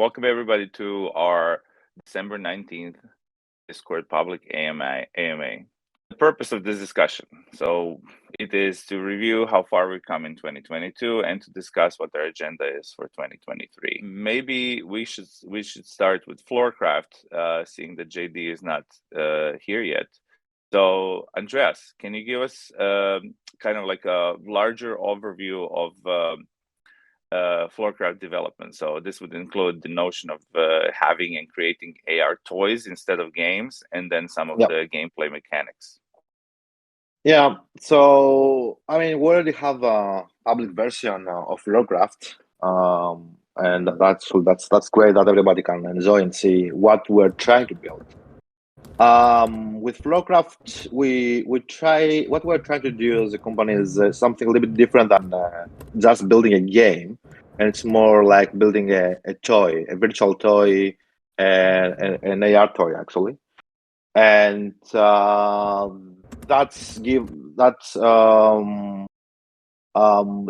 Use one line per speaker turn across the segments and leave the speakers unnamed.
welcome everybody to our December 19th Discord public AMA. The purpose of this discussion, so it is to review how far we've come in 2022 and to discuss what our agenda is for 2023. Maybe we should start with Floorcraft, seeing that JD is not here yet. So Andreas, can you give us kind of like a larger overview of Floorcraft development? So this would include the notion of having and creating AR toys instead of games, and then some of the gameplay mechanics.
Yeah, so I mean, we already have a public version of Floorcraft, and that's great that everybody can enjoy and see what we're trying to build. With Floorcraft, what we're trying to do as a company is something a little bit different than just building a game, and it's more like building a toy, a virtual toy, and an AR toy actually, and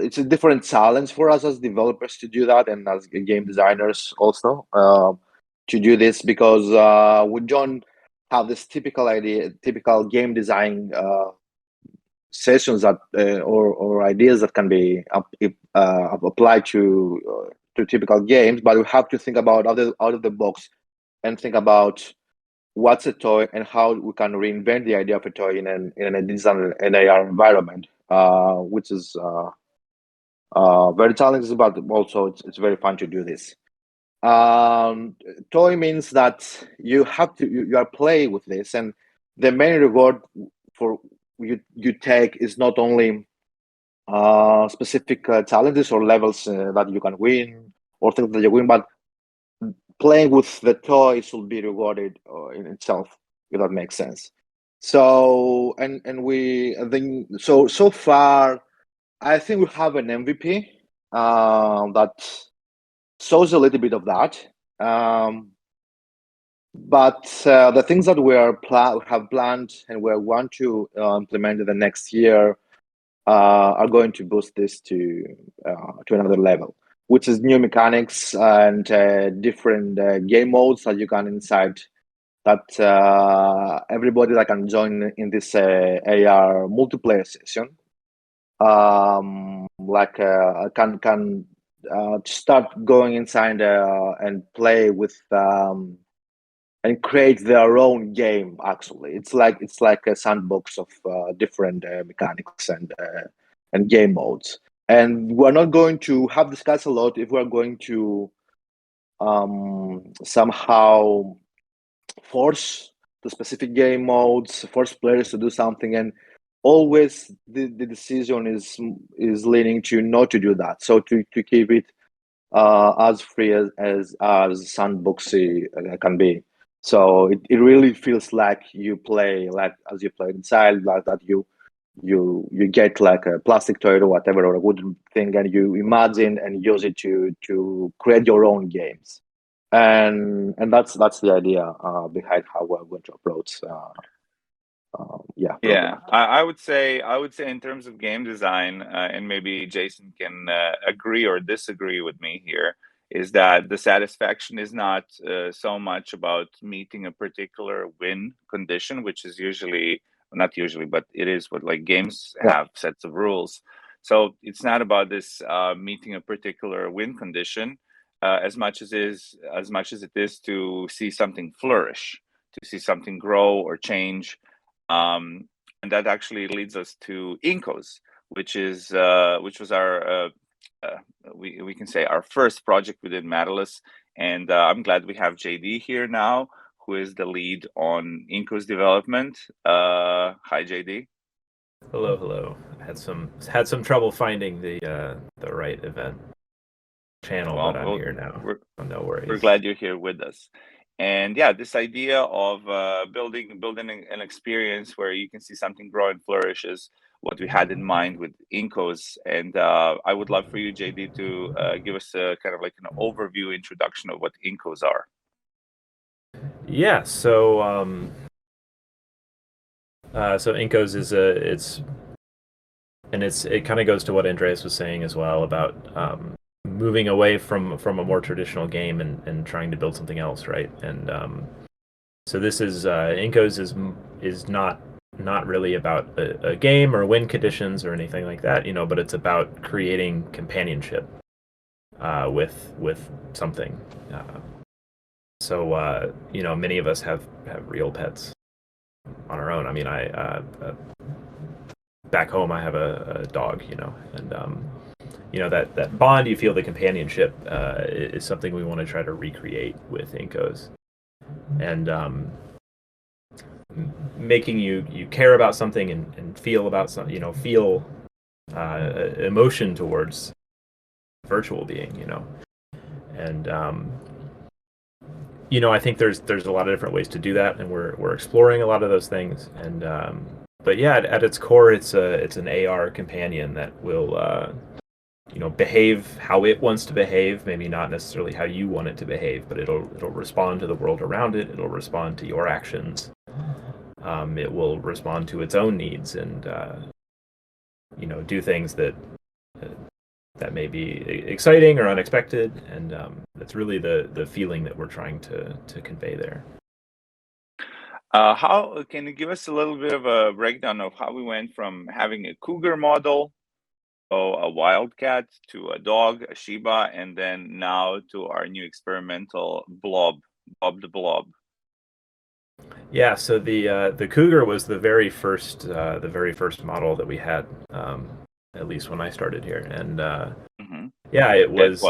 it's a different challenge for us as developers to do that, and as game designers also to do this, because we don't have this typical game design sessions that or ideas that can be applied to typical games, but we have to think about out of the box and think about what's a toy and how we can reinvent the idea of a toy in a digital and AR environment, which is very challenging, but also it's very fun to do this. Toy means that you are playing with this, and the main reward for you take is not only specific challenges or levels that you can win or things that you win, but playing with the toys will be rewarded in itself, if that makes sense. So so far, I think we have an MVP that shows a little bit of that. But the things that we have planned and we want to implement in the next year are going to boost this to another level, which is new mechanics and different game modes that you can inside, that everybody that can join in this AR multiplayer session can start going inside and play with and create their own game. Actually, it's like a sandbox of different mechanics and game modes. And we're not going to have discussed a lot if we're going to somehow force the specific game modes, force players to do something, and always the decision is leaning to not to do that. So to keep it as free as sandboxy can be. So it really feels like you play like as you play inside, like that you get like a plastic toy or whatever, or a wooden thing, and you imagine and use it to create your own games. And that's the idea behind how we're going to approach.
I would say in terms of game design, and maybe Jason can agree or disagree with me here, is that the satisfaction is not so much about meeting a particular win condition, which is not usually, but it is what like games have sets of rules. So it's not about this meeting a particular win condition as much as it is to see something flourish, to see something grow or change. And that actually leads us to Incos, which was our we can say our first project within Matterless, and I'm glad we have JD here now, who is the lead on Incos development. Hi, JD.
Hello. I had some trouble finding the right event channel, but I'm here now. No worries.
We're glad you're here with us. And yeah, this idea of building an experience where you can see something grow and flourish is what we had in mind with Incos. And I would love for you, JD, to give us a kind of like an overview introduction of what Incos are.
Yeah, so Incos is it kind of goes to what Andreas was saying as well about moving away from a more traditional game and trying to build something else, right? And so this is Incos is not really about a game or win conditions or anything like that, but it's about creating companionship with something. So many of us have real pets on our own. I mean, I back home I have a dog, and that bond you feel, the companionship, is something we want to try to recreate with Incos, and making you care about something and feel about something, feel emotion towards virtual being, and I think there's a lot of different ways to do that, and we're exploring a lot of those things. And but yeah, at its core, it's an AR companion that will behave how it wants to behave, maybe not necessarily how you want it to behave, but it'll respond to the world around it. It'll respond to your actions. It will respond to its own needs and do things that may be exciting or unexpected, and that's really the feeling that we're trying to convey there.
How can you give us a little bit of a breakdown of how we went from having a cougar model, a wildcat, to a dog, a Shiba, and then now to our new experimental Bob the Blob?
Yeah, so the cougar was the very first model that we had, at least when I started here, and yeah, it was.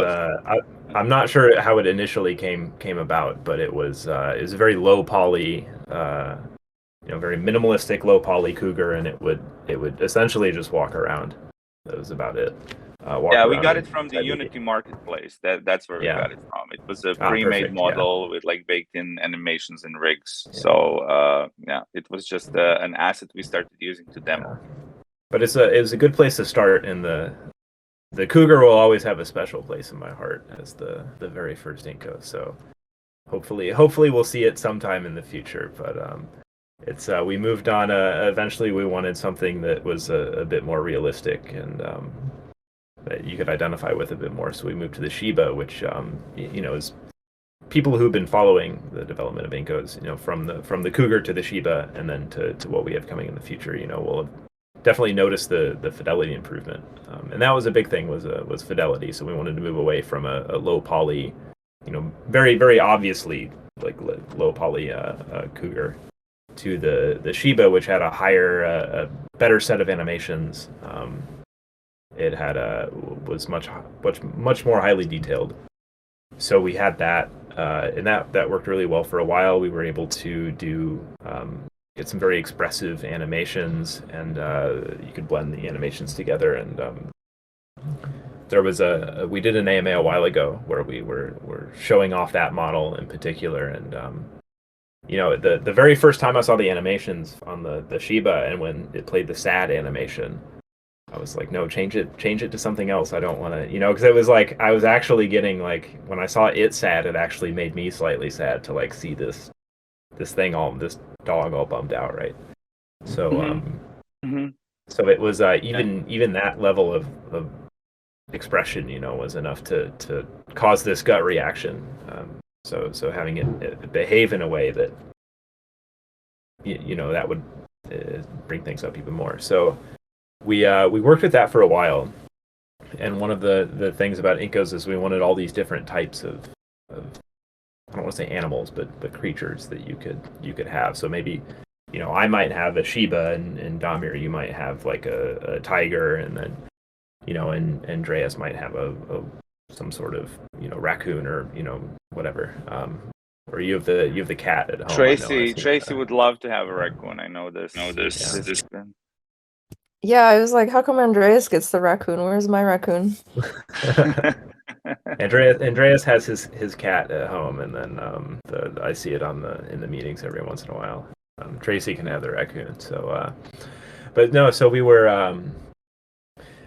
I'm not sure how it initially came about, but it was a very low poly, very minimalistic low poly cougar, and it would essentially just walk around. That was about it.
We got it from the Unity marketplace. That's where we got it from. It was a pre-made model with like baked-in animations and rigs. Yeah. So it was just an asset we started using to demo.
But it was a good place to start, and the cougar will always have a special place in my heart as the very first Incos. So hopefully we'll see it sometime in the future. But it's we moved on. Eventually, we wanted something that was a bit more realistic and that you could identify with a bit more. So we moved to the Shiba, which is people who've been following the development of Incos, from the cougar to the Shiba, and then to what we have coming in the future. We'll definitely notice the fidelity improvement, and that was a big thing, was fidelity. So we wanted to move away from a low poly, very very obviously like low poly cougar, to the Shiba, which had a higher, a better set of animations. It had was much more highly detailed. So we had that, and that worked really well for a while. We were able to do get some very expressive animations, and you could blend the animations together. And there was we did an AMA a while ago where we were showing off that model in particular, and the very first time I saw the animations on the Shiba, and when it played the sad animation, I was like, no, change it to something else. I don't want to, because it was like I was actually getting, like, when I saw it sad, it actually made me slightly sad to like see this dog all bummed out, right? So so it was even that level of expression, was enough to cause this gut reaction. So having it behave in a way that that would bring things up even more. So we worked with that for a while, and one of the things about Incos is we wanted all these different types of I don't want to say animals, but creatures that you could have. So maybe I might have a Shiba, and Damir, you might have like a tiger, and then and Andreas might have a some sort of raccoon or whatever. Or you have the cat at home.
Tracy would love to have a raccoon. I know this.
Yeah, I was like, how come Andreas gets the raccoon? Where's my raccoon?
Andreas has his cat at home, and then I see it in the meetings every once in a while. Tracy can have the raccoon. So, but no. So we were,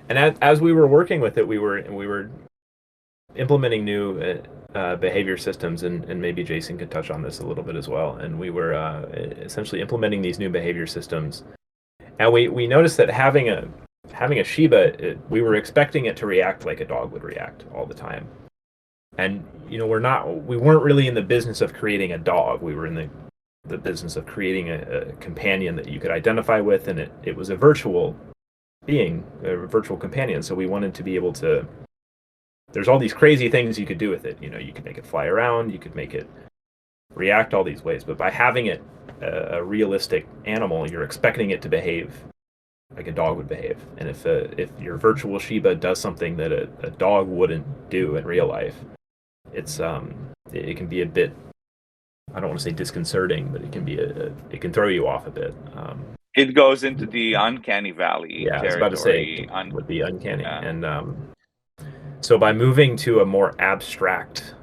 and as we were working with it, we were implementing new behavior systems, and maybe Jason could touch on this a little bit as well. And we were essentially implementing these new behavior systems. And we noticed that having having a Shiba, we were expecting it to react like a dog would react all the time. And we weren't really in the business of creating a dog. We were in the business of creating a companion that you could identify with, and it was a virtual being, a virtual companion. So we wanted to be able to. There's all these crazy things you could do with it. You could make it fly around, you could make it react all these ways, but by having it a realistic animal, you're expecting it to behave like a dog would behave. And if your virtual Shiba does something that a dog wouldn't do in real life, it can be a bit, I don't want to say disconcerting, but it can throw you off a bit.
It goes into the uncanny valley territory.
I was about to say would be uncanny. Yeah. And so by moving to a more abstract,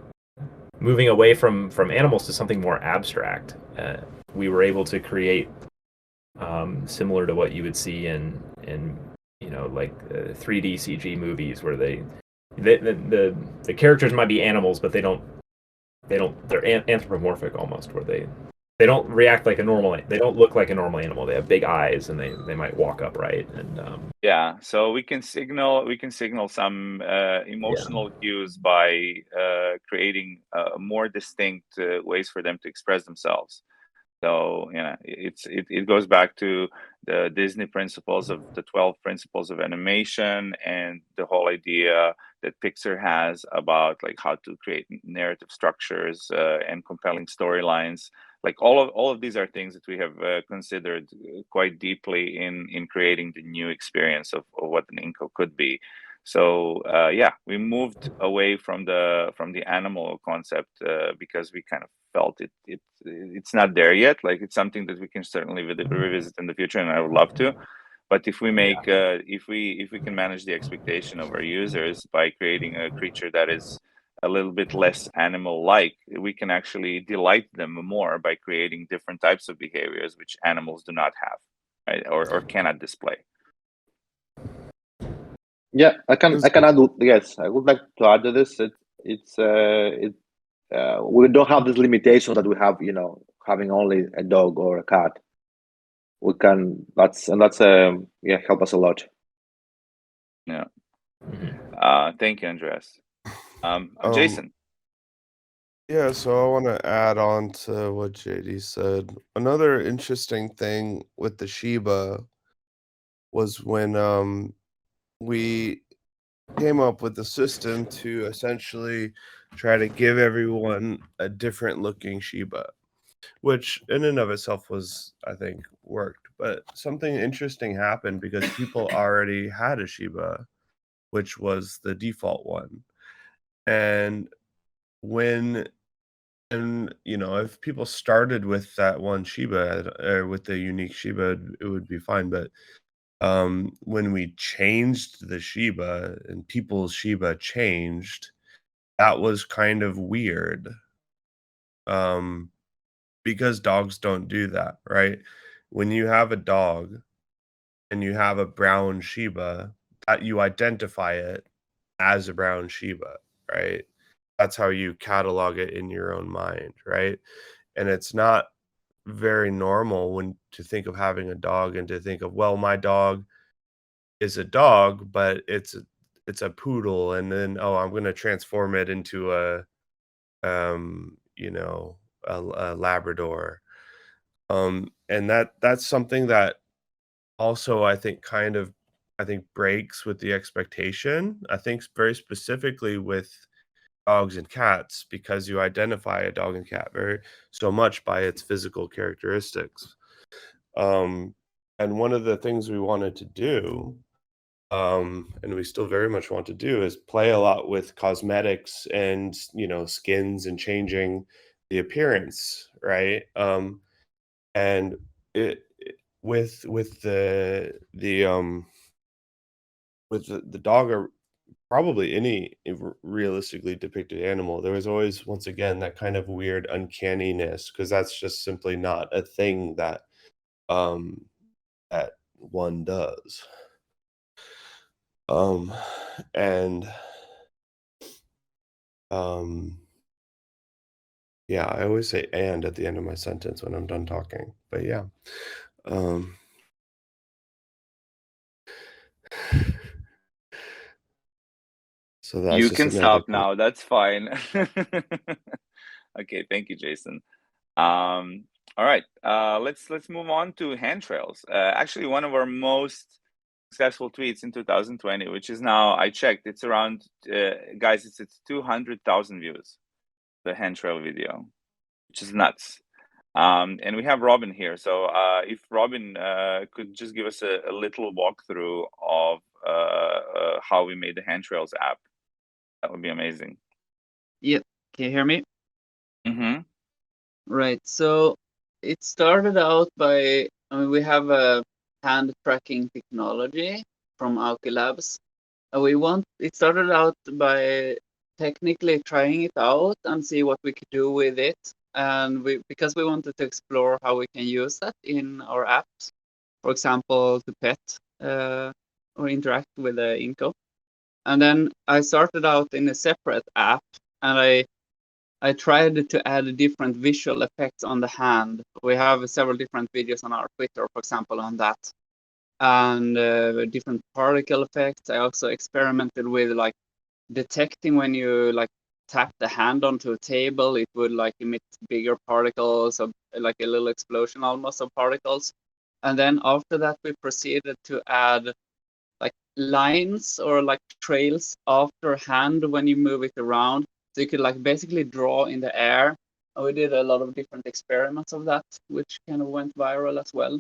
moving away from animals to something more abstract, we were able to create similar to what you would see in 3D CG movies, where the characters might be animals, but they're anthropomorphic almost, where they don't react like a normal. They don't look like a normal animal. They have big eyes, and they might walk upright. And
so we can signal some emotional cues by creating more distinct ways for them to express themselves. So it goes back to the Disney principles of the 12 principles of animation, and the whole idea that Pixar has about like how to create narrative structures and compelling storylines. Like all of these are things that we have considered quite deeply in creating the new experience of what an Inco could be. So we moved away from the animal concept because we kind of felt it's not there yet. Like, it's something that we can certainly revisit in the future, and I would love to. But if we make if we can manage the expectation of our users by creating a creature that is a little bit less animal-like, we can actually delight them more by creating different types of behaviors which animals do not have, right? Or cannot display.
Yeah, I can add. Yes, I would like to add to this. We don't have this limitation that we have, having only a dog or a cat. We can that's help us a lot.
Yeah. Thank you, Andreas. Jason.
Yeah, so I want to add on to what JD said. Another interesting thing with the Shiba was when we came up with a system to essentially try to give everyone a different looking Shiba, which in and of itself was, I think, worked. But something interesting happened because people already had a Shiba, which was the default one. And if people started with that one Shiba or with the unique Shiba, it would be fine. But when we changed the Shiba and people's Shiba changed, that was kind of weird. Because dogs don't do that, right? When you have a dog and you have a brown Shiba, that you identify it as a brown Shiba, right? That's how you catalog it in your own mind, right? And it's not very normal to think of having a dog and to think of, well, my dog is a dog, but it's a poodle, and then I'm going to transform it into a Labrador. And that's something that also I think breaks with the expectation. I think very specifically with dogs and cats, because you identify a dog and cat so much by its physical characteristics. And one of the things we wanted to do, and we still very much want to do, is play a lot with cosmetics and skins and changing the appearance, right? And with the dog, or probably any realistically depicted animal, there was always, once again, that kind of weird uncanniness, because that's just simply not a thing that that one does. Yeah, I always say "and" at the end of my sentence when I'm done talking, but yeah. So that's
You
just
can
another
stop now. That's fine. Okay, thank you, Jason. All right, let's move on to hand trails. Actually, one of our most successful tweets in 2020, which is now, I checked, it's around, guys, it's 200,000 views, the hand trail video, which is nuts. And we have Robin here. So if Robin could just give us a little walkthrough of how we made the hand trails app, that would be amazing.
Yep. Can you hear me?
Mm-hmm.
Right. So it started out by, we have a hand tracking technology from Auki Labs. It started out by technically trying it out and see what we could do with it. And because we wanted to explore how we can use that in our apps, for example, to pet or interact with the Inco. And then I started out in a separate app, and I tried to add different visual effects on the hand. We have several different videos on our Twitter, for example, on that. And different particle effects. I also experimented with like detecting when you like tap the hand onto a table, it would like emit bigger particles, of like a little explosion almost of particles. And then after that, we proceeded to add like lines or like trails after hand when you move it around. So you could like basically draw in the air. And we did a lot of different experiments of that, which kind of went viral as well.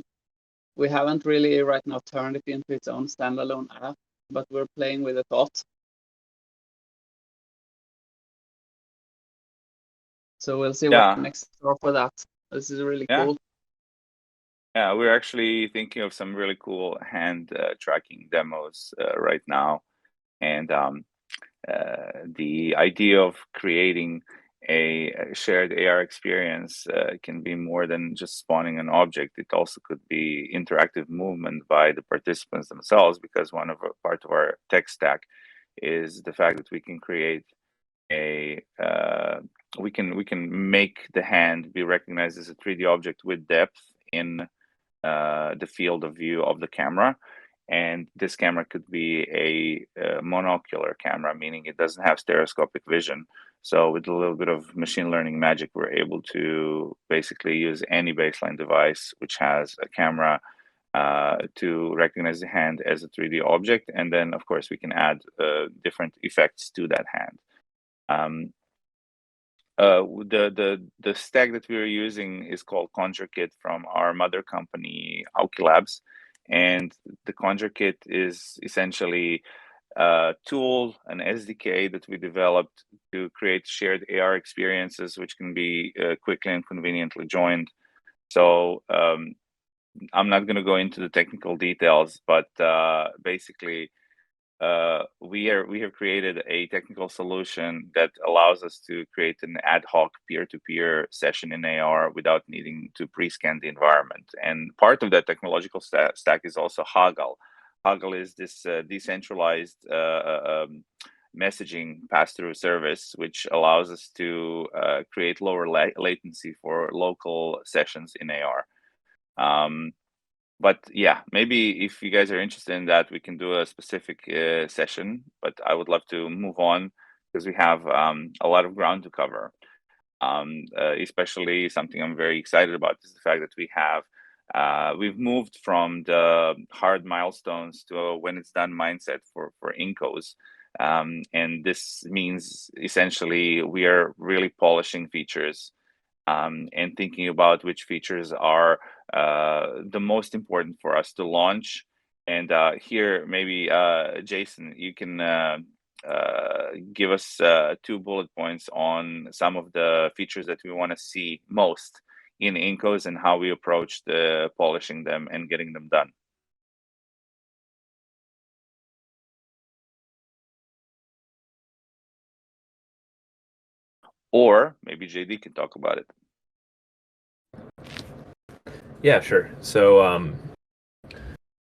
We haven't really right now turned it into its own standalone app, but we're playing with the thought. So we'll see
Yeah.
what next store for that. This is really
Yeah.
cool.
Yeah, we're actually thinking of some really cool hand tracking demos right now. And the idea of creating a shared AR experience can be more than just spawning an object. It also could be interactive movement by the participants themselves, because part of our tech stack is the fact that we can create we can make the hand be recognized as a 3D object with depth in the field of view of the camera. And this camera could be a monocular camera, meaning it doesn't have stereoscopic vision. So with a little bit of machine learning magic, we're able to basically use any baseline device which has a camera to recognize the hand as a 3D object. And then, of course, we can add different effects to that hand. The stack that we are using is called ConjureKit from our mother company, Auki Labs. And the ConjureKit is essentially a tool, an SDK that we developed to create shared AR experiences, which can be quickly and conveniently joined. So I'm not going to go into the technical details, but basically, we have created a technical solution that allows us to create an ad hoc peer-to-peer session in AR without needing to pre-scan the environment. And part of that technological stack is also Hagall. Hagall is this decentralized messaging pass-through service, which allows us to create lower latency for local sessions in AR. But yeah, maybe if you guys are interested in that, we can do a specific session. But I would love to move on because we have a lot of ground to cover. Especially something I'm very excited about is the fact that we've moved from the hard milestones to a when it's done mindset for Incos. And this means essentially we are really polishing features and thinking about which features are the most important for us to launch. And here, maybe Jason, you can give us 2 bullet points on some of the features that we want to see most in Incos and how we approach the polishing them and getting them done. Or maybe JD can talk about it.
Yeah, sure. So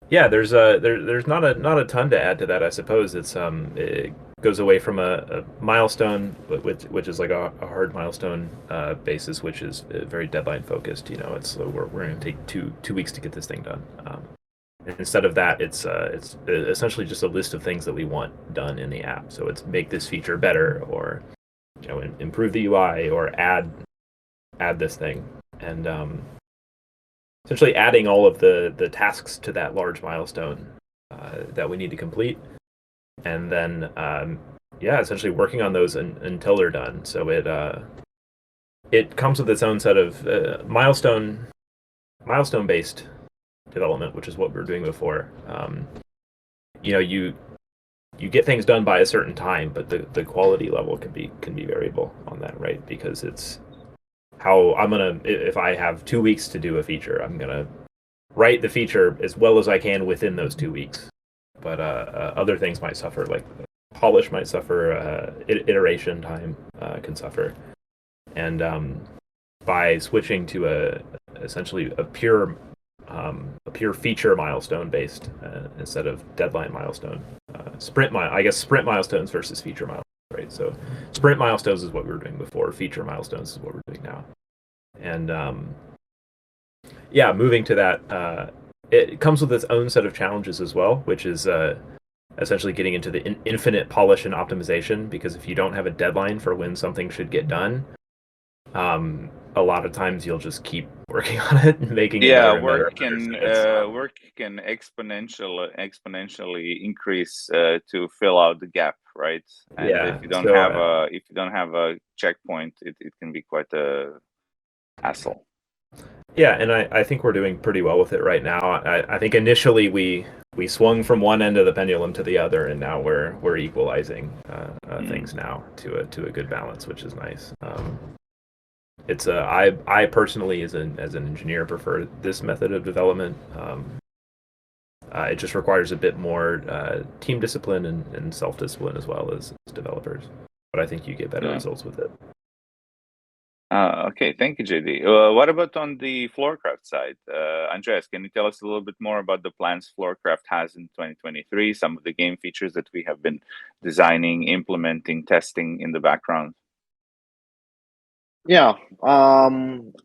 yeah, there's not a ton to add to that. I suppose it goes away from a milestone, which is like a hard milestone basis, which is very deadline focused. You know, we're going to take two weeks to get this thing done. instead of that, it's essentially just a list of things that we want done in the app. So it's make this feature better, or improve the UI, or add this thing, and essentially adding all of the tasks to that large milestone that we need to complete, and then essentially working on those until they're done. So it comes with its own set of milestone based development, which is what we were doing before. You get things done by a certain time, but the quality level can be variable on that, right? Because it's how if I have 2 weeks to do a feature, I'm gonna write the feature as well as I can within those 2 weeks. But other things might suffer, like polish might suffer, iteration time can suffer, and by switching to essentially a pure feature milestone based instead of deadline milestone, sprint milestones versus feature milestones, right? So sprint milestones is what we were doing before, feature milestones is what we're doing now. And moving to that, it comes with its own set of challenges as well, which is essentially getting into the infinite polish and optimization, because if you don't have a deadline for when something should get done, a lot of times you'll just keep working on it and making it better and
work
better.
work can exponentially increase to fill out the gap, right? And if you don't have a checkpoint, it can be quite a hassle.
Yeah, and I think we're doing pretty well with it right now. I think initially we swung from one end of the pendulum to the other, and now we're equalizing things now to a good balance, which is nice. It's I personally, as an engineer, prefer this method of development. It just requires a bit more team discipline and self-discipline as well as developers. But I think you get better results with it.
Okay, thank you, JD. What about on the Floorcraft side? Andreas, can you tell us a little bit more about the plans Floorcraft has in 2023, some of the game features that we have been designing, implementing, testing in the background?
Yeah,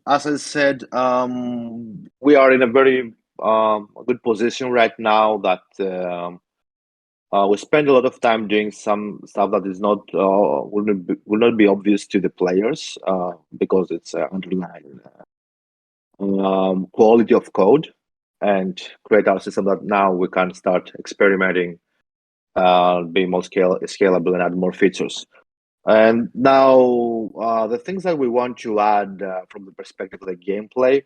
as I said, we are in a very good position right now that we spend a lot of time doing some stuff that is not will not be obvious to the players because it's underlying quality of code, and create our system that now we can start experimenting, be more scalable and add more features. And now the things that we want to add from the perspective of the gameplay,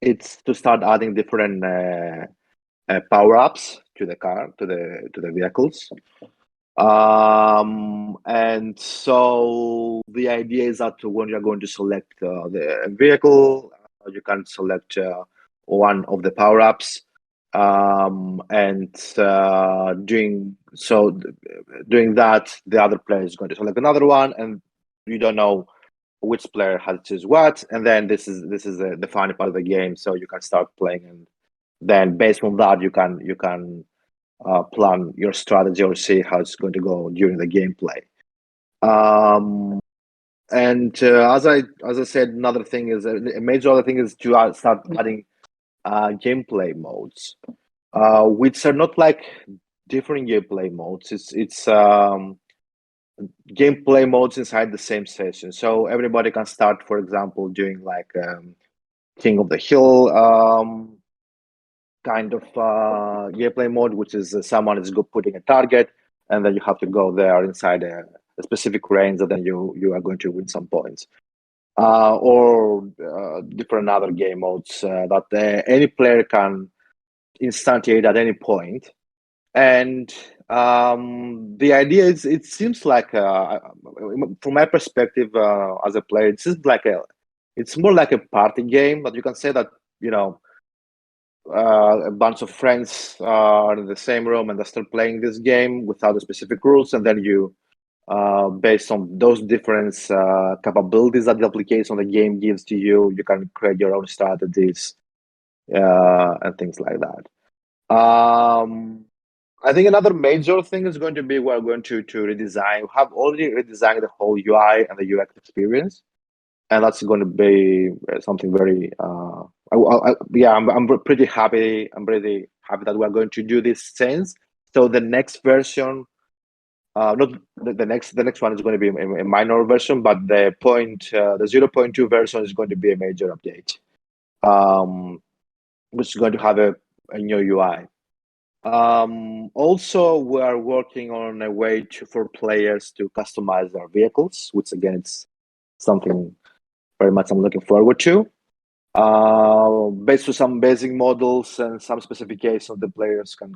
it's to start adding different power-ups to the car, to the vehicles. And so the idea is that when you're going to select the vehicle, you can select one of the power-ups, and doing that, the other player is going to select another one, and you don't know which player has to choose what. And then this is the funny part of the game. So you can start playing, and then based on that, you can plan your strategy or see how it's going to go during the gameplay. And as I said, another thing is a major other thing is to start adding gameplay modes, which are not like different gameplay modes. It's gameplay modes inside the same session. So everybody can start, for example, doing like King of the Hill kind of gameplay mode, which is someone is putting a target, and then you have to go there inside a specific range, and then you are going to win some points. Or different other game modes that any player can instantiate at any point. And the idea is, it seems like, from my perspective as a player, it seems like it's more like a party game, but you can say that, a bunch of friends are in the same room and they start playing this game without the specific rules, and then you, based on those different capabilities that the application of the game gives to you, you can create your own strategies and things like that. I think another major thing is going to be we're going to redesign. We have already redesigned the whole UI and the UX experience, and that's going to be something very. I'm pretty happy. I'm pretty happy that we're going to do these things. So the next version, not the next one is going to be a minor version, but the 0.2 version is going to be a major update, which is going to have a new UI. Also, we are working on a way for players to customize their vehicles, which again, it's something very much I'm looking forward to. Based on some basic models and some specifications, the players can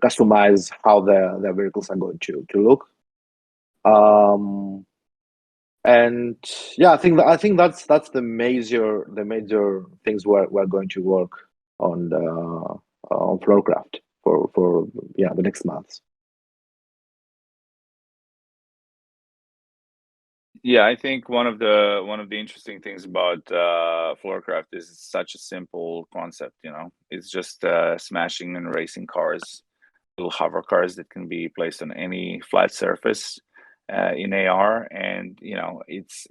customize how their vehicles are going to look. And yeah, I think that's the major things we're going to work on on Floorcraft for the next months.
Yeah, I think one of the interesting things about Floorcraft is it's such a simple concept. It's just smashing and racing cars, little hover cars that can be placed on any flat surface in AR, and it's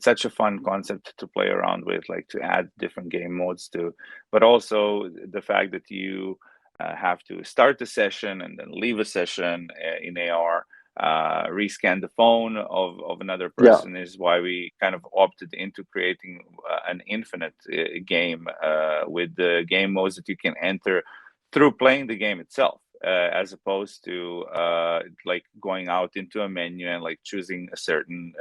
such a fun concept to play around with, like to add different game modes to, but also the fact that you have to start the session and then leave a session in AR. Rescan the phone of another person is why we kind of opted into creating an infinite game with the game modes that you can enter through playing the game itself, as opposed to like going out into a menu and like choosing a certain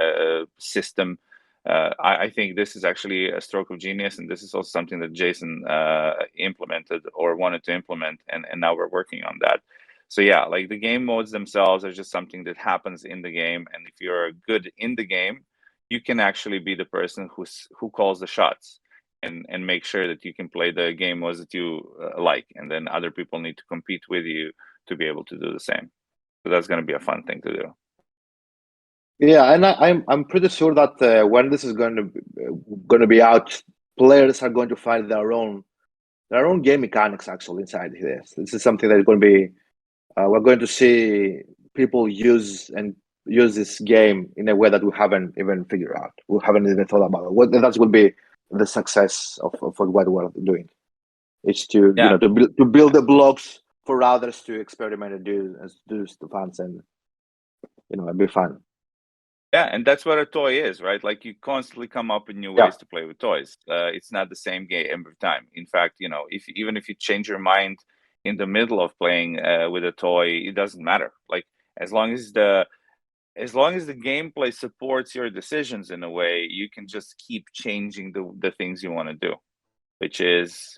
system. I think this is actually a stroke of genius, and this is also something that Jason implemented or wanted to implement, and now we're working on that. So yeah, like the game modes themselves are just something that happens in the game, and if you're good in the game, you can actually be the person who calls the shots and make sure that you can play the game modes that you like, and then other people need to compete with you to be able to do the same. So that's going to be a fun thing to do.
Yeah, and I'm pretty sure that when this is going to be out, players are going to find their own game mechanics actually inside this. This is something that is going to be we're going to see people use this game in a way that we haven't even figured out. We haven't even thought about it. That will be the success of what we're doing. It's to to build the blocks for others to experiment and do the fans, and it'd be fun.
Yeah, and that's what a toy is, right? Like you constantly come up with new ways to play with toys. It's not the same game every time. In fact, even if you change your mind in the middle of playing with a toy, it doesn't matter. Like as long as the gameplay supports your decisions in a way, you can just keep changing the things you want to do, which is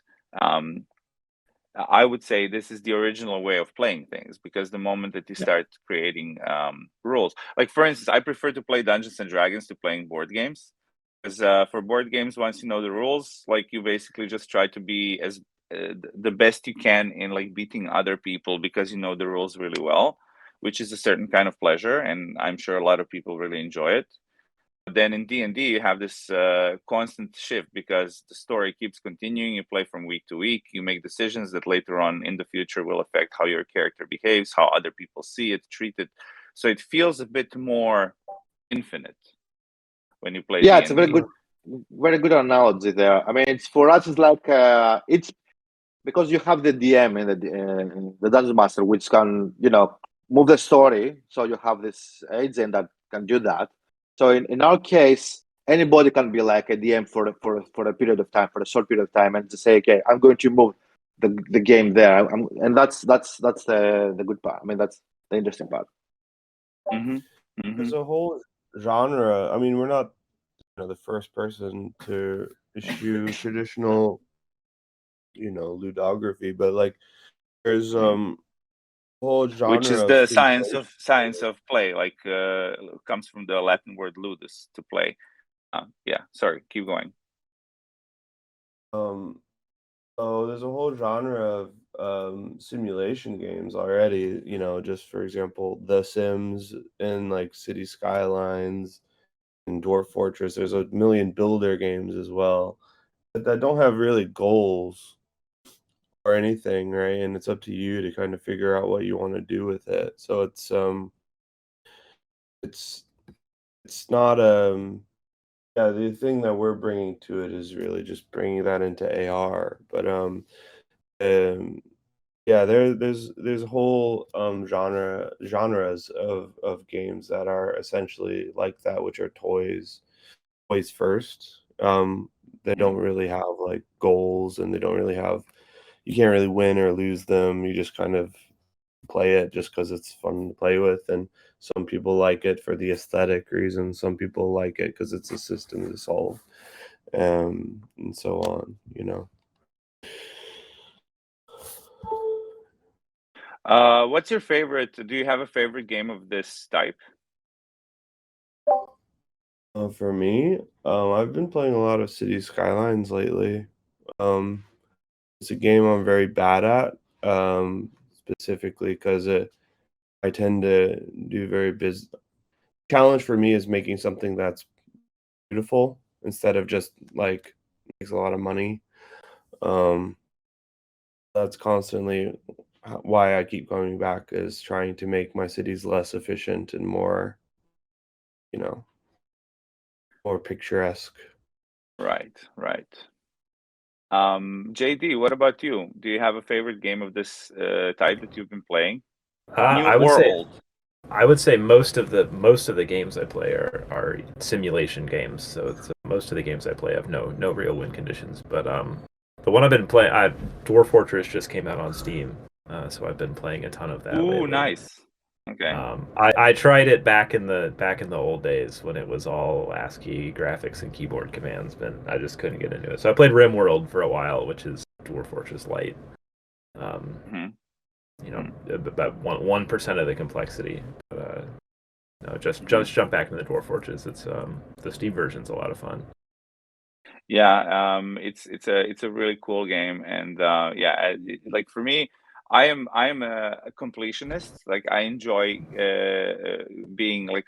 I would say this is the original way of playing things, because the moment that you start creating rules, like for instance, I prefer to play Dungeons and Dragons to playing board games, because for board games, once you know the rules, like you basically just try to be as the best you can in like beating other people because you know the rules really well, which is a certain kind of pleasure, and I'm sure a lot of people really enjoy it. But then in D&D, you have this constant shift because the story keeps continuing. You play from week to week. You make decisions that later on in the future will affect how your character behaves, how other people see it, treat it. So it feels a bit more infinite when you play D&D.
It's a very good analogy there. I mean, it's for us. It's like it's because you have the DM and the Dungeon Master, which can move the story. So you have this agent that can do that. So in our case, anybody can be like a DM for a period of time, for a short period of time, and just say, okay, I'm going to move the game there. And that's the good part. I mean, that's the interesting part.
There's a whole genre. I mean, we're not the first person to issue traditional ludography, but like there's whole genre,
which is the science of play, like comes from the Latin word ludus, to play. Sorry, keep going.
So there's a whole genre of simulation games already, just for example, The Sims and like City Skylines and Dwarf Fortress. There's a million builder games as well that don't have really goals or anything, right? And it's up to you to kind of figure out what you want to do with it. So it's not Yeah, the thing that we're bringing to it is really just bringing that into AR. But yeah, there's whole genres of games that are essentially like that, which are toys first. They don't really have like goals, and they don't really have, you can't really win or lose them. You just kind of play it just because it's fun to play with, and some people like it for the aesthetic reason. Some people like it because it's a system to solve, and so on. You know.
What's your favorite? Do you have a favorite game of this type?
For me, I've been playing a lot of City Skylines lately. Um, it's a game I'm very bad at, specifically because I tend to do very busy. Challenge for me is making something that's beautiful instead of just like makes a lot of money. Um, that's constantly why I keep going back, is trying to make my cities less efficient and more, you know, more picturesque.
Right, right. JD, what about you? Do you have a favorite game of this type that you've been playing? New
I would
or
say
old?
I would say most of the games I play are simulation games. So most of the games I play have no real win conditions. But the one I've been playing, Dwarf Fortress just came out on Steam, so I've been playing a ton of that
Ooh,
lately.
nice. Okay.
I tried it back in the old days when it was all ASCII graphics and keyboard commands, but I just couldn't get into it. So I played RimWorld for a while, which is Dwarf Fortress Lite.
Mhm.
You know, about 1% of the complexity. But, no, just jump back into the Dwarf Fortress. It's the Steam version's a lot of fun.
Yeah, it's a really cool game, and yeah, like for me, I am a completionist. Like I enjoy being like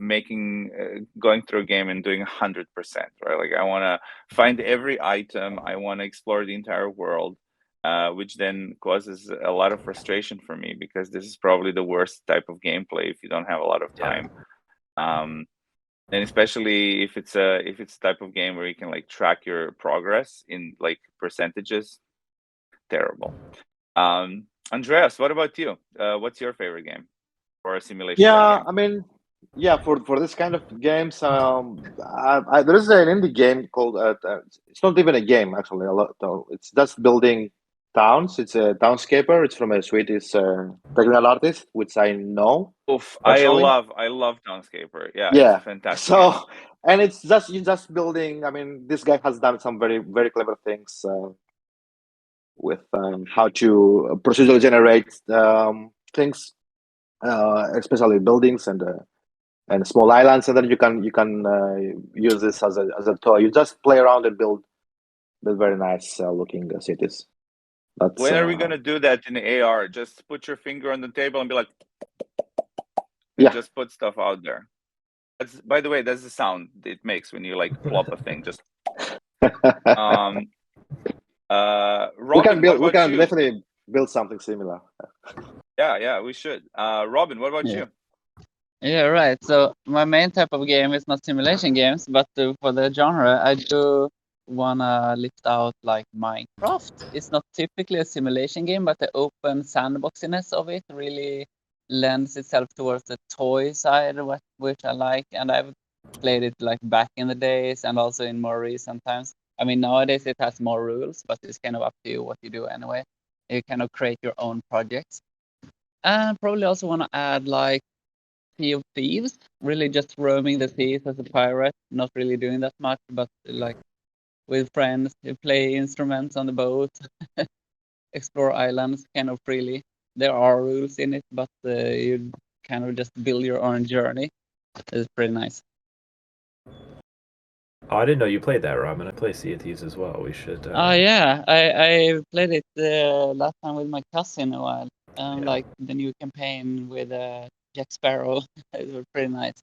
making going through a game and doing 100%, right? Like I want to find every item. I want to explore the entire world, which then causes a lot of frustration for me because this is probably the worst type of gameplay if you don't have a lot of
Yeah.
time. And especially if it's a type of game where you can like track your progress in like percentages, terrible. Andreas, what about you? What's your favorite game or a simulation
Yeah,
game?
I mean, yeah, for this kind of games, there is an indie game called. It's not even a game actually. It's just building towns. It's a Townscaper. It's from a Swedish technical artist, which I know
Oof,
personally.
I love Townscaper. Yeah, it's a
Yeah.
fantastic game.
So, and it's just you just building. I mean, this guy has done some very clever things with how to procedurally generate things, especially buildings and small islands, and then you can use this as a toy. You just play around and build very nice looking cities. That's
When are we gonna do that in AR? Just put your finger on the table and be like, and
yeah.
just put stuff out there. That's, by the way, that's the sound it makes when you like plop a thing. Just um Robin, what
We
about
can
you?
definitely build something similar.
Yeah, we should. Robin, what about
Yeah.
you?
Yeah, right. So my main type of game is not simulation games, but for the genre, I do wanna lift out like Minecraft. It's not typically a simulation game, but the open sandboxiness of it really lends itself towards the toy side, which I like. And I've played it like back in the days and also in more recent times. I mean, nowadays it has more rules, but it's kind of up to you what you do anyway. You kind of create your own projects. And probably also want to add like Sea of Thieves, really just roaming the seas as a pirate, not really doing that much, but like with friends, you play instruments on the boat, explore islands kind of freely. There are rules in it, but you kind of just build your own journey. It's pretty nice.
Oh, I didn't know you played that, Robin. I play Sea of Thieves as well. We should.
Oh yeah, I played it last time with my cousin a while, and
Yeah.
like the new campaign with Jack Sparrow. It was pretty nice.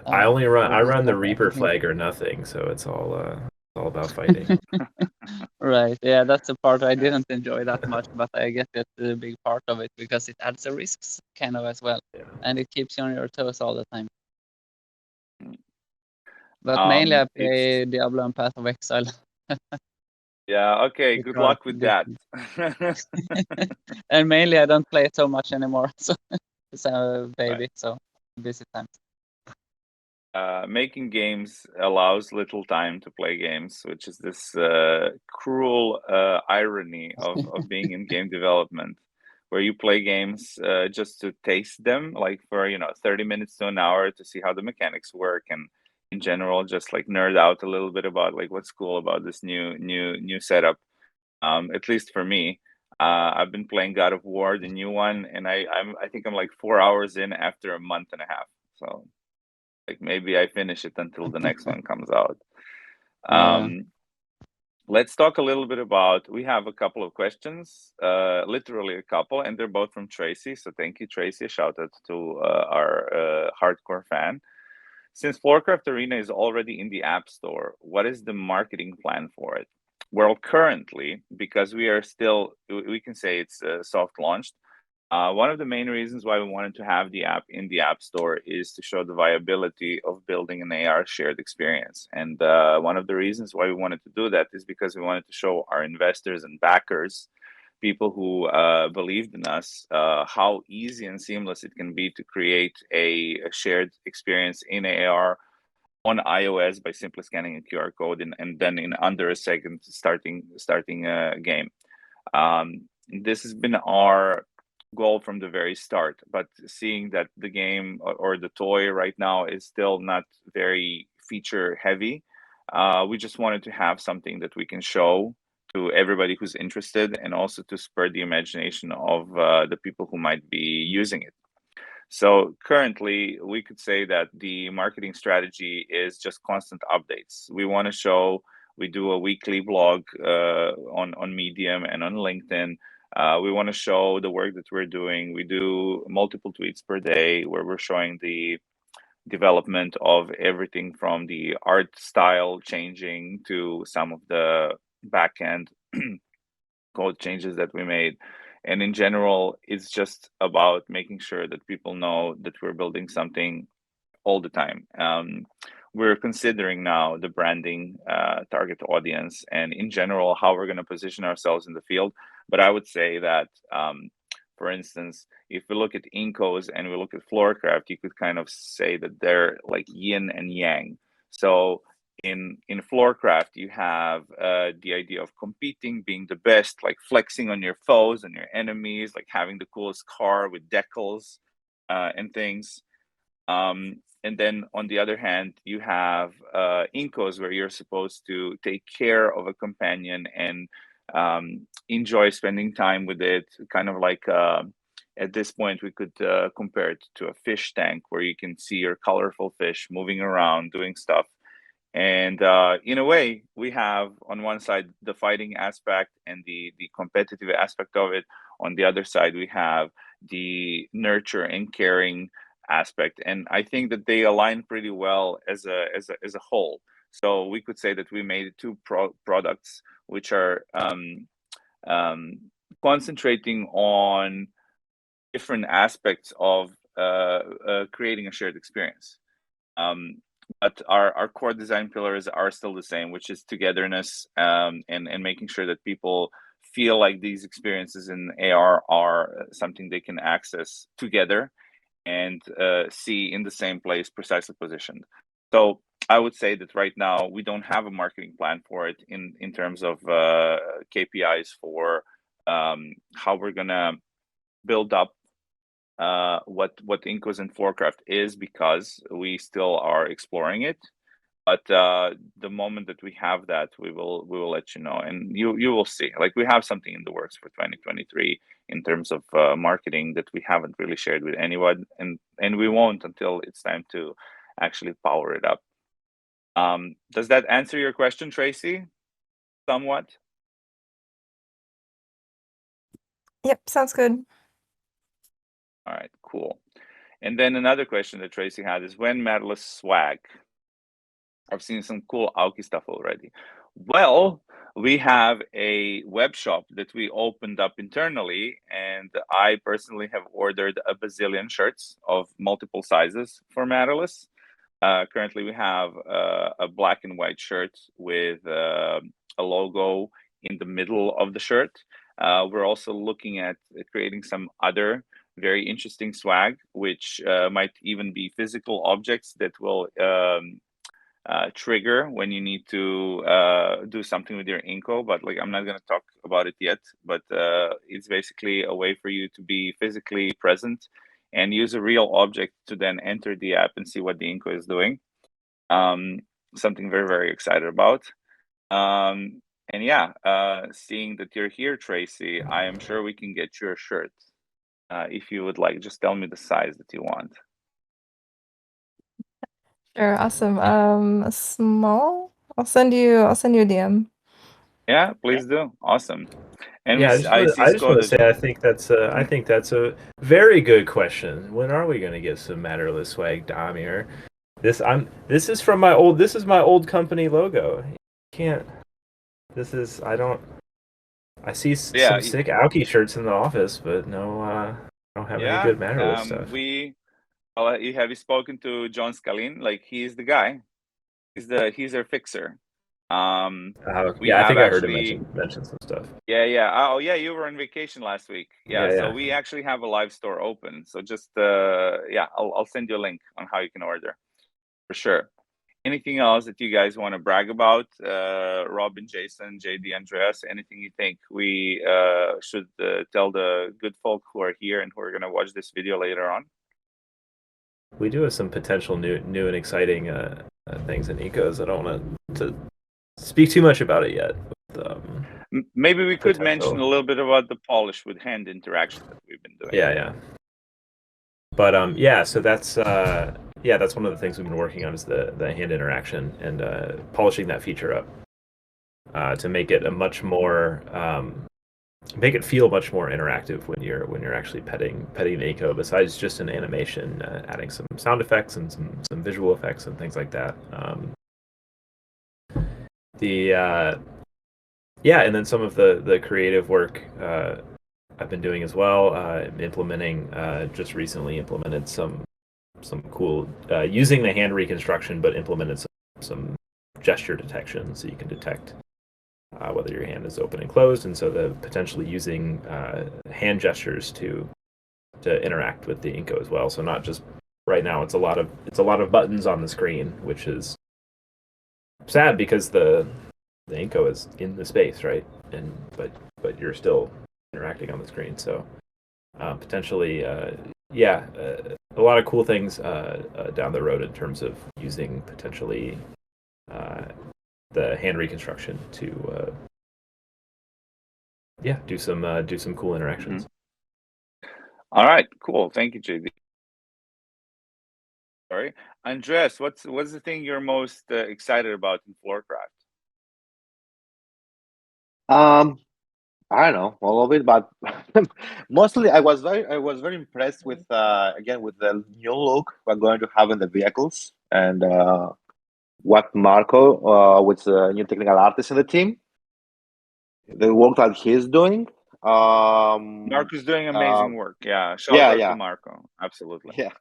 I run the
more
Reaper
everything.
flag or nothing, so it's all about fighting.
Right. Yeah, that's the part I didn't enjoy that much, but I guess that's a big part of it because it adds the risks kind of as well,
Yeah.
and it keeps you on your toes all the time. But mainly I
It's
play Diablo and Path of Exile.
yeah, okay.
which
Good
are
luck with that.
different. And mainly I don't play it so much anymore. So it's a baby, so busy times.
Making games allows little time to play games, which is this cruel irony of being in game development, where you play games just to taste them, like for 30 minutes to an hour to see how the mechanics work, and in general just like nerd out a little bit about like what's cool about this new setup. At least for me, I've been playing God of War, the new one, and I think I'm like 4 hours in after a month and a half. So like maybe I finish it until the next one comes out.
Yeah.
Let's talk a little bit about, we have a couple of questions, literally a couple, and they're both from Tracy. So thank you, Tracy. Shout out to our hardcore fan. Since Floorcraft Arena is already in the App Store, what is the marketing plan for it? Well, currently, because we are still, we can say it's soft launched. One of the main reasons why we wanted to have the app in the App Store is to show the viability of building an AR shared experience. And one of the reasons why we wanted to do that is because we wanted to show our investors and backers, people who believed in us, how easy and seamless it can be to create a shared experience in AR on iOS by simply scanning a QR code and then in under a second starting a game. This has been our goal from the very start, but seeing that the game or the toy right now is still not very feature heavy, we just wanted to have something that we can show to everybody who's interested, and also to spur the imagination of the people who might be using it. So currently, we could say that the marketing strategy is just constant updates. We want to show, we do a weekly blog on Medium and on LinkedIn. We want to show the work that we're doing. We do multiple tweets per day where we're showing the development of everything from the art style changing to some of the backend code changes that we made. And in general, it's just about making sure that people know that we're building something all the time. We're considering now the branding, target audience, and in general, how we're going to position ourselves in the field. But I would say that, for instance, if we look at Incos and we look at Floorcraft, you could kind of say that they're like yin and yang. So in Floorcraft, you have the idea of competing, being the best, like flexing on your foes and your enemies, like having the coolest car with decals and things. And then on the other hand, you have Incos, where you're supposed to take care of a companion and enjoy spending time with it. Kind of like at this point, we could compare it to a fish tank, where you can see your colorful fish moving around, doing stuff. And in a way, we have on one side the fighting aspect and the competitive aspect of it. On the other side, we have the nurture and caring aspect, and I think that they align pretty well as a whole. So we could say that we made two products which are concentrating on different aspects of creating a shared experience. But our core design pillars are still the same, which is togetherness, and making sure that people feel like these experiences in AR are something they can access together and see in the same place, precisely positioned. So I would say that right now we don't have a marketing plan for it in terms of KPIs for how we're gonna build up what Incos and Floorcraft is, because we still are exploring it. But the moment that we have that, we will let you know, and you will see. Like, we have something in the works for 2023 in terms of marketing that we haven't really shared with anyone, and we won't until it's time to actually power it up. Does that answer your question, Tracy? Somewhat.
Yep, sounds good.
All right, cool. And then another question that Tracy had is, when Matterless swag? I've seen some cool Aoki stuff already. Well, we have a web shop that we opened up internally, and I personally have ordered a bazillion shirts of multiple sizes for Matterless. Currently, we have a black and white shirt with a logo in the middle of the shirt. We're also looking at creating some other very interesting swag, which might even be physical objects that will trigger when you need to do something with your Inco. But like, I'm not going to talk about it yet, but it's basically a way for you to be physically present and use a real object to then enter the app and see what the Inco is doing. Something very, very excited about. And yeah, seeing that you're here, Tracy, I am sure we can get you a shirt if you would like. Just tell me the size that you want.
Sure, awesome. Small. I'll send you a DM.
Yeah, please do. Awesome. And
Yeah,
I see
I just want to say
Skoda.
I think that's a very good question. When are we going to get some Matterless swag, Damir? This is from my old company logo. You can't. I see
Yeah,
some sick Aoki shirts in the office, but no, I don't have any good Matterless stuff.
Have you spoken to John Scalin? Like, he's the guy. He's our fixer. We
I
have
think I heard
actually
him mention some stuff.
Yeah. Oh, yeah, you were on vacation last week. Yeah, so we actually have a live store open. So just I'll send you a link on how you can order for sure. Anything else that you guys want to brag about? Robin, Jason, JD, Andreas, anything you think we should tell the good folk who are here and who are going to watch this video later on?
We do have some potential new and exciting things in Incos. I don't want to speak too much about it yet.
Maybe we could mention a little bit about the polish with hand interaction that we've been doing.
Yeah. But so that's one of the things we've been working on is the hand interaction and polishing that feature up to make it make it feel much more interactive when you're actually petting the Inco. Besides just an animation, adding some sound effects and some visual effects and things like that. And then some of the creative work I've been doing as well. Just recently implemented some cool using the hand reconstruction, but implemented some gesture detection, so you can detect whether your hand is open and closed, and so potentially using hand gestures to interact with the Inco as well. So not just right now, it's a lot of buttons on the screen, which is sad because the Inco is in the space, right? But you're still interacting on the screen. So potentially, a lot of cool things down the road in terms of using potentially the hand reconstruction to do some cool interactions.
All right, cool. Thank you, JD. Sorry, Andres, what's the thing you're most excited about in Floorcraft?
I don't know all of it, but mostly I was very impressed with again with the new look we're going to have in the vehicles and what Marco with the new technical artist in the team, the work that he's doing.
Marco's doing amazing work. Yeah, shout out to Marco. Absolutely.
Yeah,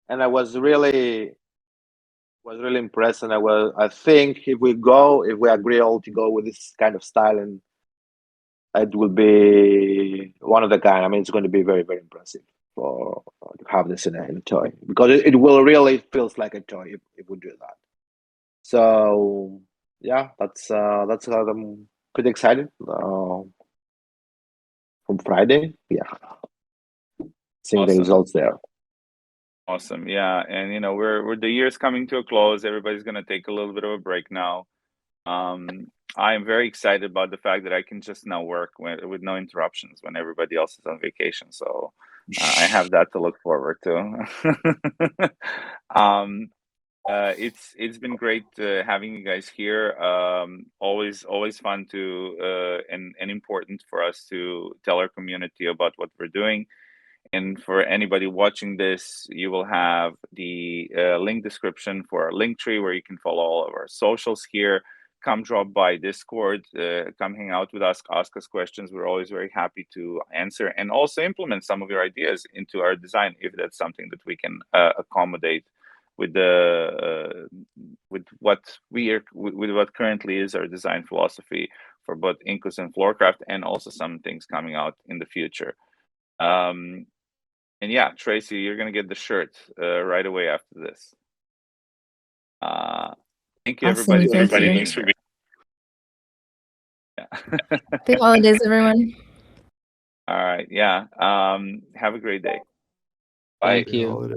and I was really impressed, and I think if we agree all to go with this kind of style, and it will be one of the kind. I mean, it's going to be very, very impressive to have this in a toy, because it will really feels like a toy if we do that. So yeah, that's how I'm pretty excited. From Friday, seeing the results there.
Awesome, yeah, and we're the year's coming to a close. Everybody's gonna take a little bit of a break now. I am very excited about the fact that I can just now work with no interruptions when everybody else is on vacation. So I have that to look forward to. It's been great having you guys here. Always fun to and important for us to tell our community about what we're doing. And for anybody watching this, you will have the link description for our link tree where you can follow all of our socials here. Come drop by Discord, come hang out with us, ask us questions. We're always very happy to answer and also implement some of your ideas into our design if that's something that we can accommodate with the with what with what currently is our design philosophy for both Incos and Floorcraft, and also some things coming out in the future. And yeah, Tracy, you're gonna get the shirt right away after this. Thank you,
Awesome,
everybody.
thank you.
Thanks for being. Yeah.
Happy holidays, everyone.
All right. Yeah. Have a great day. Bye.
Thank you.
Holiday.